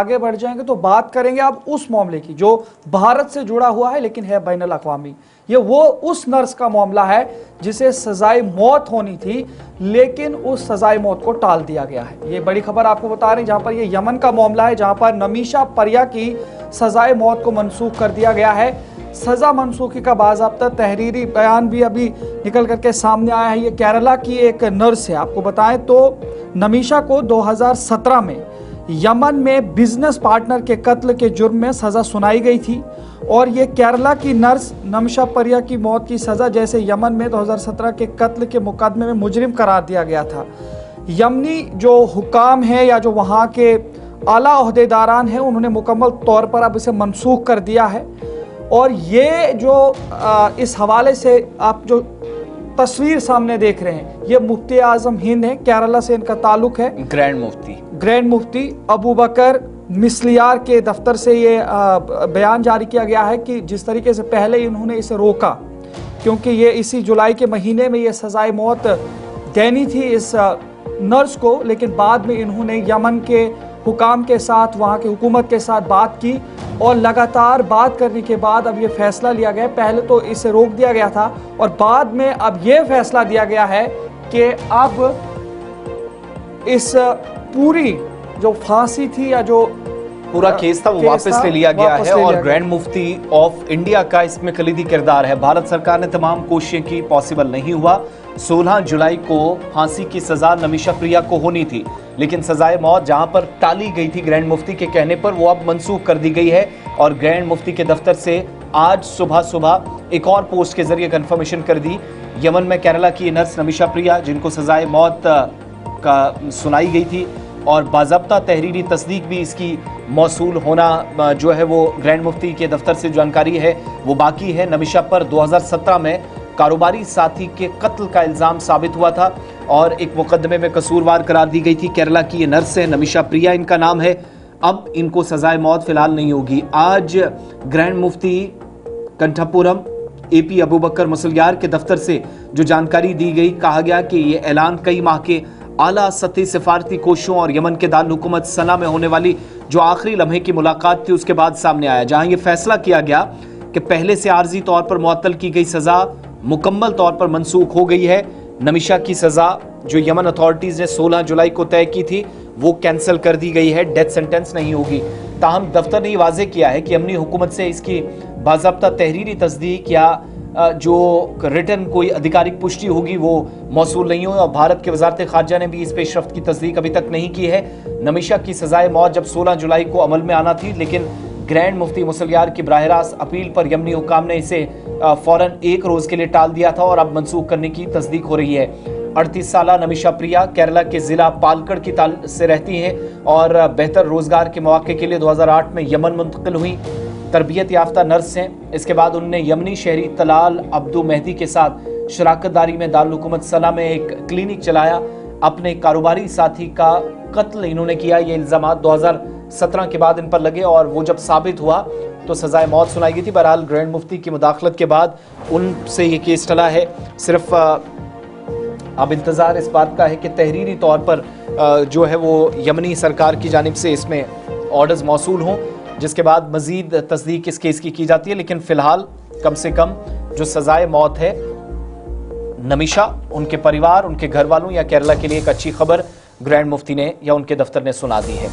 आगे बढ़ जाएंगे तो बात करेंगे अब उस मामले की जो भारत से जुड़ा हुआ है लेकिन है बैनुल अक़वामी। ये वो उस नर्स का मामला है जिसे सजाए मौत होनी थी लेकिन उस सजाए मौत को टाल दिया गया है। ये बड़ी खबर आपको बता रहे हैं जहां पर ये यमन का मामला है जहां पर नमीशा परिया की सजाए मौत को मनसूख कर दिया गया है। सजा मनसूखी का बाज़ाब्ता तहरीरी बयान भी अभी निकल करके सामने आया है। ये केरला की एक नर्स है। आपको बताएं तो नमीशा को 2017 में यमन में बिजनेस पार्टनर के कत्ल के जुर्म में सजा सुनाई गई थी और ये केरला की नर्स नमीशा परिया की मौत की सजा जैसे यमन में 2017 के कत्ल के मुकदमे में मुजरिम करार दिया गया था। यमनी जो हुकाम है या जो वहाँ के आला ओहदेदारान हैं उन्होंने मुकम्मल तौर पर अब इसे मनसूख कर दिया है। और ये जो इस हवाले से आप जो तस्वीर सामने देख रहे हैं ये मुफ्ती आजम हिंद है, केरला से इनका ताल्लुक है। ग्रैंड मुफ्ती अबू बकर मिसलियार के दफ्तर से ये बयान जारी किया गया है कि जिस तरीके से पहले इन्होंने इसे रोका क्योंकि ये इसी जुलाई के महीने में ये सजाए मौत देनी थी इस नर्स को, लेकिन बाद में इन्होंने यमन के हुकाम के साथ वहाँ की हुकूमत के साथ बात की और लगातार बात करने के बाद अब ये फैसला लिया गया। पहले तो इसे रोक दिया गया था और बाद में अब ये फैसला दिया गया है कि अब इस पूरी जो फांसी थी या जो पूरा केस था वो वापस ले लिया गया है और ग्रैंड मुफ्ती ऑफ इंडिया का इसमें कलीदी किरदार है। भारत सरकार ने तमाम कोशिशें की, पॉसिबल नहीं हुआ। 16 जुलाई को फांसी की सजा नमीशा प्रिया को होनी थी लेकिन सजाए मौत जहां पर टाली गई थी ग्रैंड मुफ्ती के कहने पर वो अब मनसूख कर दी गई है। और ग्रैंड मुफ्ती के दफ्तर से आज सुबह एक और पोस्ट के जरिए कंफर्मेशन कर दी। यमन में केरला की नर्स नमीशा प्रिया जिनको सजाए मौत का सुनाई गई थी और बाज़ाब्ता तहरीरी तस्दीक भी इसकी मौसूल होना जो है वो ग्रैंड मुफ्ती के दफ्तर से जानकारी है वो बाकी है। नमीशा पर 2017 में कारोबारी साथी के कत्ल का इल्ज़ाम साबित हुआ था और एक मुकदमे में कसूरवार करार दी गई थी। केरला की ये नर्स है, नमीशा प्रिया इनका नाम है। अब इनको सजाए मौत फिलहाल नहीं होगी। आज ग्रैंड मुफ्ती कंठापुरम AP अबू बकर मुसलियार के दफ्तर से जो जानकारी दी गई, कहा गया कि ये ऐलान कई माह के आला सतही सिफारती कोशिशों और यमन के दारुल हुकूमत सना में होने वाली जो आखिरी लम्हे की मुलाकात थी उसके बाद सामने आया, जहां ये फैसला किया गया कि पहले से आर्जी तौर पर मुअत्तल की गई सजा मुकम्मल तौर पर मनसूख हो गई है। नमीशा की सजा जो यमन अथॉरिटीज ने 16 जुलाई को तय की थी वो कैंसिल कर दी गई है, डेथ सेंटेंस नहीं होगी। ताहम दफ्तर ने वाज़ेह किया है कि यमनी हुकूमत से इसकी बाज़ाब्ता तहरीरी तस्दीक या जो रिटर्न कोई आधिकारिक पुष्टि होगी वो मौसूल नहीं हुई और भारत के वज़ारत ख़ारजा ने भी इस पेशरफ्त की तस्दीक अभी तक नहीं की है। नमीशा की सजाए मौत जब 16 जुलाई को अमल में आना थी लेकिन ग्रैंड मुफ्ती मुसलियार की बराह रास्त अपील पर यमनी हुकाम ने इसे फौरन एक रोज़ के लिए टाल दिया था और अब मनसूख करने की तस्दीक हो रही है। 38 साला नमीशा प्रिया केरला के ज़िला पालकड़ की से रहती हैं और बेहतर रोज़गार के मौके के लिए 2008 में यमन मुंतकिल हुई। तरबियत याफ्ता नर्स हैं। इसके बाद उन्होंने यमनी शहरी तलाल अब्दू मेहदी के साथ शराकत दारी में दारुल हुकूमत सना में एक क्लिनिक चलाया। अपने कारोबारी साथी का कत्ल इन्होंने किया। ये इल्ज़ाम 2017 के बाद इन पर लगे और वो जब साबित हुआ तो सजाए मौत सुनाई गई थी। बहरहाल ग्रैंड मुफ्ती की मुदाखलत के बाद उनसे ये केस टला है। सिर्फ अब इंतज़ार इस बात का है कि तहरीरी तौर पर जो है वो यमनी सरकार की जानिब से इसमें ऑर्डर्स मौसूल हों जिसके बाद मज़ीद तस्दीक इस केस की जाती है। लेकिन फ़िलहाल कम से कम जो सजाए मौत है नमीशा, उनके परिवार, उनके घर वालों या केरला के लिए एक अच्छी खबर ग्रैंड मुफ्ती ने या उनके दफ्तर ने सुना दी है।